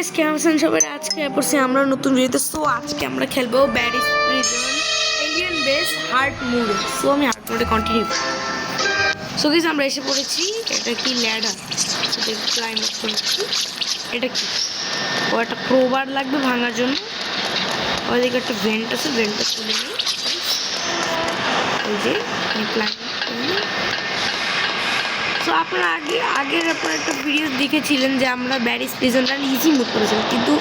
Guys কেমন আছেন সবাই? আজকে পড়ছি আমরা নতুন ভিডিওতে। সো আজকে আমরা খেলবো barriers prison alien base heart mode. So আমি হার্ট মোডে কন্টিনিউ। সো গাইস আমরা এসে পড়েছি। এটা কি ল্যাডার? সেটা ক্লাইম্ব আপ করছি। এটা কি? ও একটা ক্রোবার লাগবে ভাঙার জন্য। ওইদিকে একটা ভেন্ট আছে, ভেন্টটা খুলে নিই। এই যে ক্লাইম্ব করলাম। সো আপনারা আগের আপনারা একটা ভিডিও দেখেছিলেন যে আমরা barriers prison run easy mode করেছিলাম, কিন্তু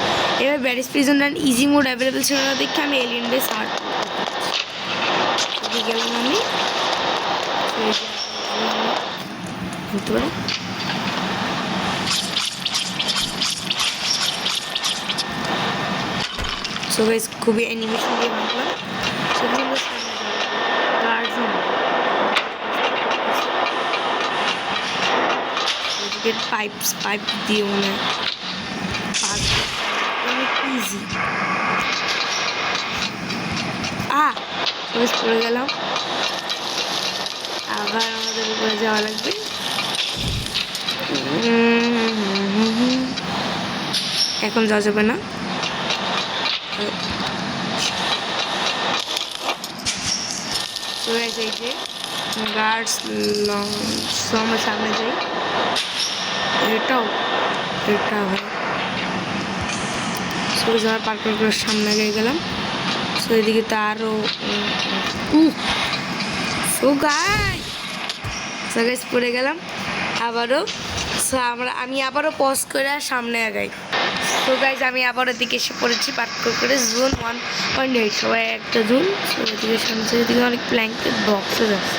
এবার barriers prison run easy mode available ছিল না দেখে আমি এলিয়েন বেস হার্ট গেলাম। আমি বুঝতে পারি সো গাইস খুবই অ্যানিমেশন দিয়ে বানালাম। সেখানে আমরা গার্ডজন পাইপ দিয়ে মনে হয় অনেক ইজি। পড়ে গেলাম। আবার আমাদের উপরে যাওয়া লাগবে। এখন যাওয়া যাবে না। এই যে গার্ডস আমরা সামনে যাই। এটা হয় সো যাওয়ার পার্ক করে সামনে গিয়ে গেলাম। সো এদিকে তো আরও সো গাইস পড়ে গেলাম আবারও। সো আমি আবারও পজ করে সামনে আগাই। সো গাইস আমি আবারও দিকে এসে পড়েছি পার্ক করে জোন 1.8 সবাই একটা জোন। সো এদিকে সামনে এদিকে অনেক ব্ল্যাঙ্কেট বক্সেস আছে।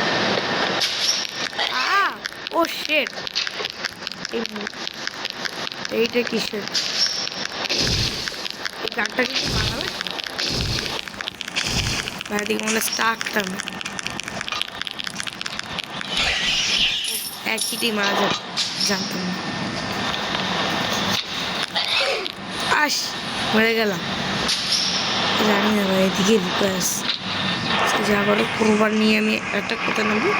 ও শেট, এইটা কিসের? এই গানটা কিন্তু বানাবে এদিকে মনে স্টাকটা একইটি মারা যাবে, জানতাম না। মরে গেলাম, জানি না ভাই। এদিকে লুকাস আবারও পুরোবার নিয়ে আমি একটা কোথায় নেবো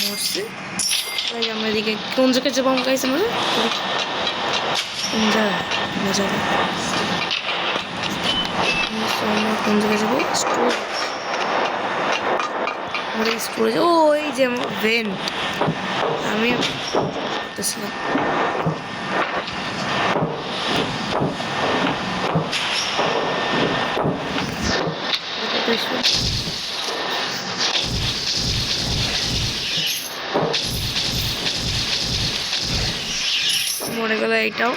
মরছে। আমরা এদিকে কোন জায়গায় যাবো? আমার কাছে আমরা কোন জায়গায় যাবো? কোন জায়গায় যাবো? স্টোরেজ। ও এই যে ভেন আমি করতেছিলাম। মরে গেল এইটাও।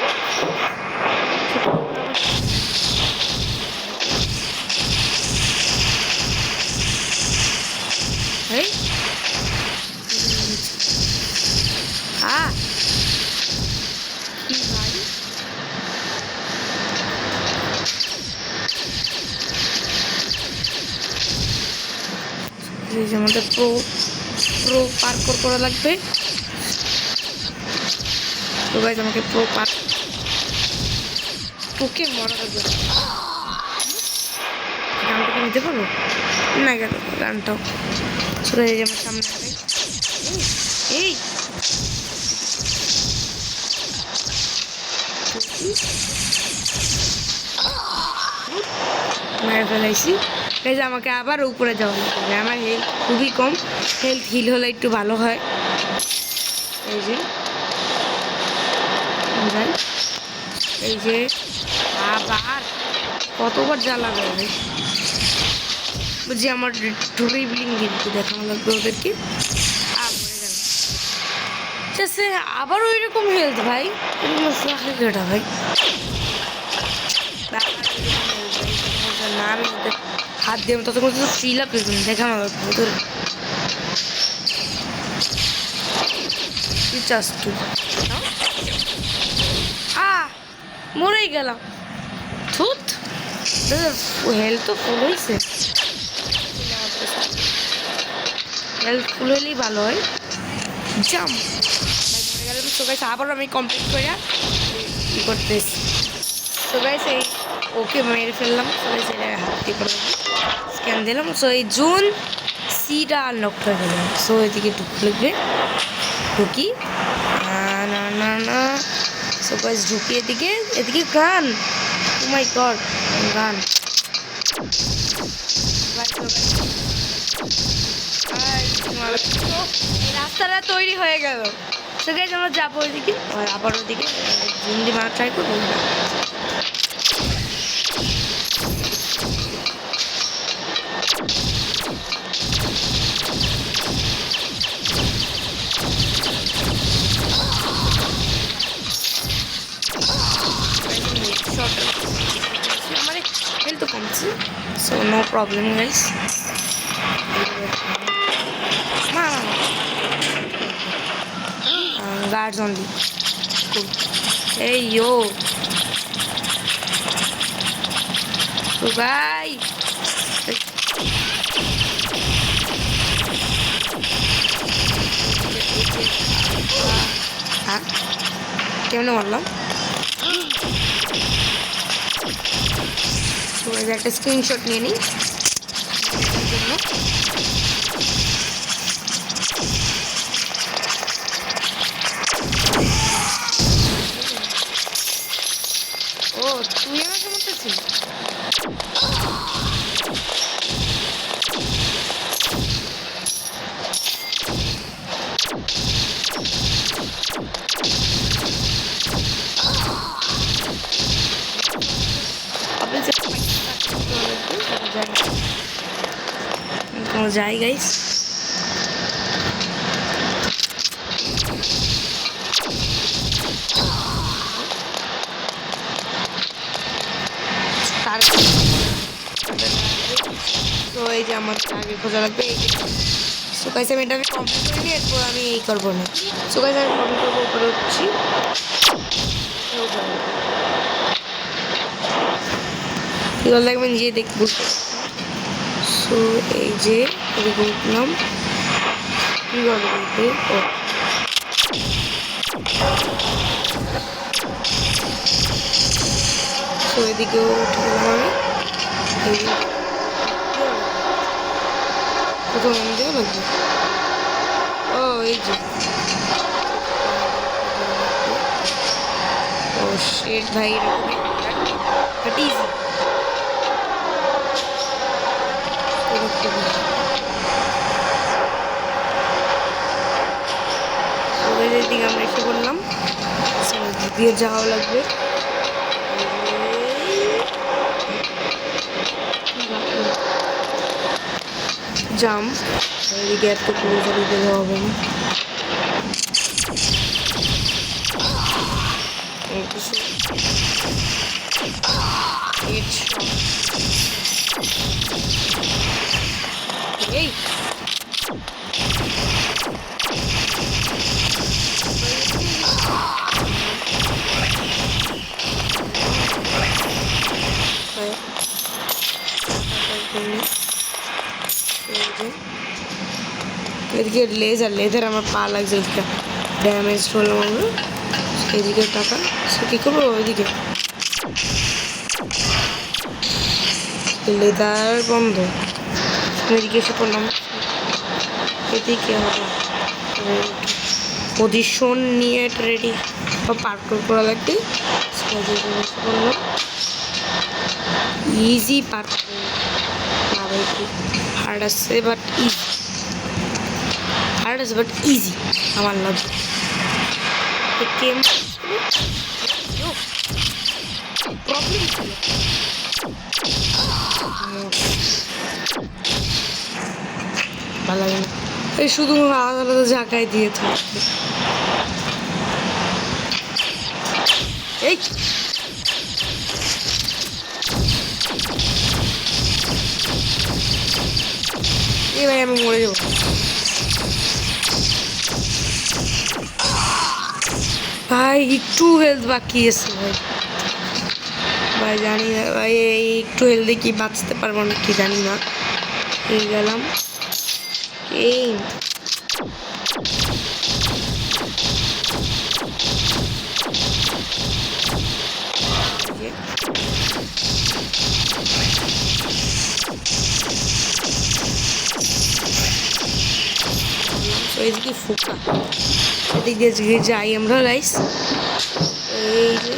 আমাদের প্রো পার্কর করা লাগবে। তো গাইস আমাকে প্রো পার্ক তোকে মরা লাগবে। গানটাকে নিতে পারবো না? গেল গানটাও। চলে যাই আমার সামনে। এই মেরে ফেলাইছি। গাইস আমাকে আবার উপরে যাওয়া লাগবে। আমার হেলথ খুবই কম, হেলথ হিল হলে একটু ভালো হয়। এই যে আবার কতবার জ্বালাবে বুঝি। আমার রিবিলিং দিতে দেখানো লাগবে ওদেরকে। আবার ওই রকম হেলথ ভাই। কেটা ভাই না, আমি হাত দিয়ে তত করে ফিল আপ দেখানো লাগবে তোর। কি চাস তুই? মরেই গেলাম। থুত, হেলথ তো ফুল হয়েছে। হেলথ ফুল হলেই ভালো হয়। জাম মরে গেলাম। তো গাইস আবার আমি কমপ্লিট করে ই করতেছি। তো গাইস এই ওকে মেরে ফেললাম। তো গাইস এটা হাত দিয়ে করে স্ক্যান দিলাম। সো এই জুন সিটা আনলক করে দিলাম। সো এদিকে ঢুক লাগবে, ঢুকি না না না। সো গাইস ঢুকি এদিকে, এদিকে গান, ও মাই গড গান। রাস্তাটা তৈরি হয়ে গেল। সো গাইস আমরা যাবো ওইদিকে, আবার ওইদিকে জুমদি মারা ট্রাই করবো। আমার হেলথ কমছে, so no problem guys. Guards only. Cool. Hey yo. So guys. হ্যাঁ কেমনে মারলাম? তো একটা স্ক্রিনশট নিয়ে নিই জন্য। ও তুই আমাকে মারতেছিস? যাই গাইস, তো এই যে আমার আগে খোঁজা লাগবে। সো গাইস আমি এটা কমপ্লিট করে নিই, এরপর আমি এই করবো না। সো গাইস আমি কমপ্লিট করবো, উপরে উঠছি। কি বল লাগবে নিজে দেখবো। সো এই যে এদিকে উঠলাম, কি বলে বলতে ও সো এদিকেও উঠে গেলাম আমি। কোথাও নাম দেওয়া লাগবে। ও এই যে ও শেট ভাই এরকমই দিকে আমরা এসে বললাম দিয়ে যাওয়া লাগবে। জাম এদিকে এত পুরো দিতে হবে না। এই এদিকে লেজার আমার পা লাগছে, ওদিকে ড্যামেজ হলাম আমরা। এদিকে টাকা সে কী করবো, ওইদিকে লেদার বন্ধ। এদিকে এসে পড়লাম, এদিকে হবে পজিশন নিয়ে রেডি বা পার্কর করা লাগবে। বললাম ইজি পার্ক, আর একটু হার্ড আছে বাট ইজি, হার্ড আছে বাট ইজি আমার লাগবে। গেম প্রবলেম ভালো লাগে না, এই শুধু আলাদা আলাদা জায়গায় দিয়ে থাকবে। এই ভাই আমি মরে যাবো। ভাই একটু হেলথ বাকি আছে ভাই, ভাই জানি না ভাই এই একটু হেলথে কি বাঁচতে পারবো না কি জানি না। এই গেলাম এই এদিকে ফুকা, এদিক দিয়ে যাই আমরা গাইস। এই যে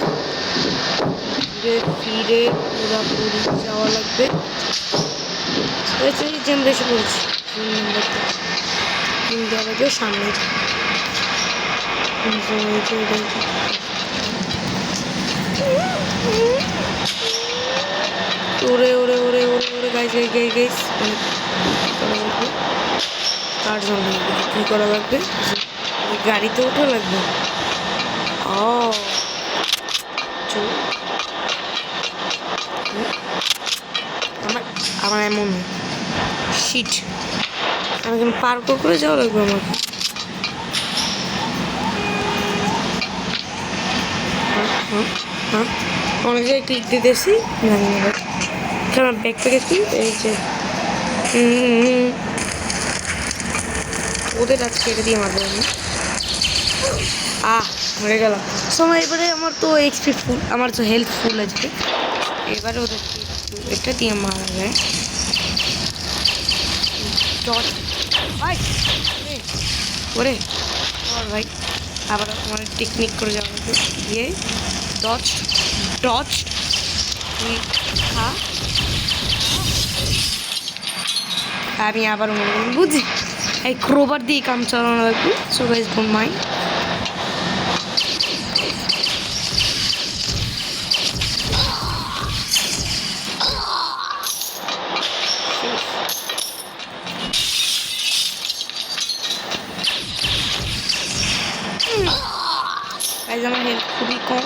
ঘুরে ফিরে পুরাপুরি যাওয়া লাগবে। এই যে আমরা এসে পড়েছি 3 নম্বরটা, 3 দেওয়া লাগবে সামনে। ওরে ওরে ওরে ওরে ওরে গাইস করা লাগবে, কার জন্য কি করা লাগবে, গাড়িতে ওঠা লাগবে। ও আমার এমন শিট, আমি এখন পার করে যাওয়া লাগবে আমাকে। অনেক জায়গায় ক্লিক দিতেছি, জানি না আমার ব্যাগ থেকে কি এই যে ওদের আজকে এটা দিয়ে মারবো আমি। মরে গেলাম। সময় এবারে আমার তো এক্সপি ফুল, আমার তো হেলথ ফুল আছে, এবারে ওদের এটা দিয়ে মারা যায়। ভাই ওরে ভাই আবার আমার টেকনিক করে যাওয়া লাগবে, দিয়ে ডচ আমি আবার বুঝি এই ক্রোবার দিয়ে কাম চালানো লাগবে। So guys don't mind. Guys আমার হেলথ খুবই কম,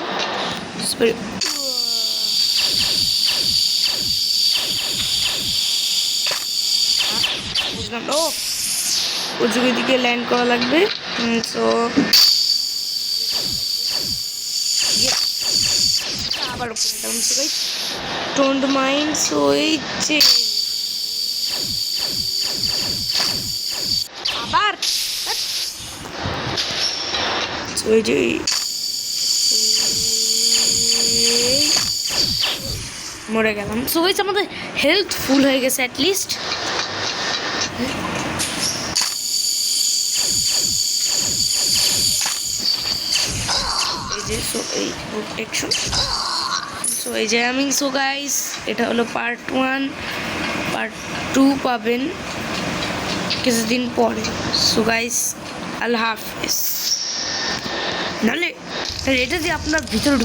বুঝলাম। ও যুগের দিকে ল্যান্ড করা লাগবে। সো আবার ডোন্ট মাইন্ড। সো এই যে আবার ওই যে মরে গেলাম। সো গাইস আমাদের হেলথ ফুল হয়ে গেছে অ্যাটলিস্ট। এই যে সো এই প্রোটেকশন, সো এই যে আমি। সো গাইস এটা হলো পার্ট 1, পার্ট 2 পাবেন কিছুদিন পরে। সো গাইস আল্লাহ হাফেজ। নাহলে এটা যে আপনার ভিতরে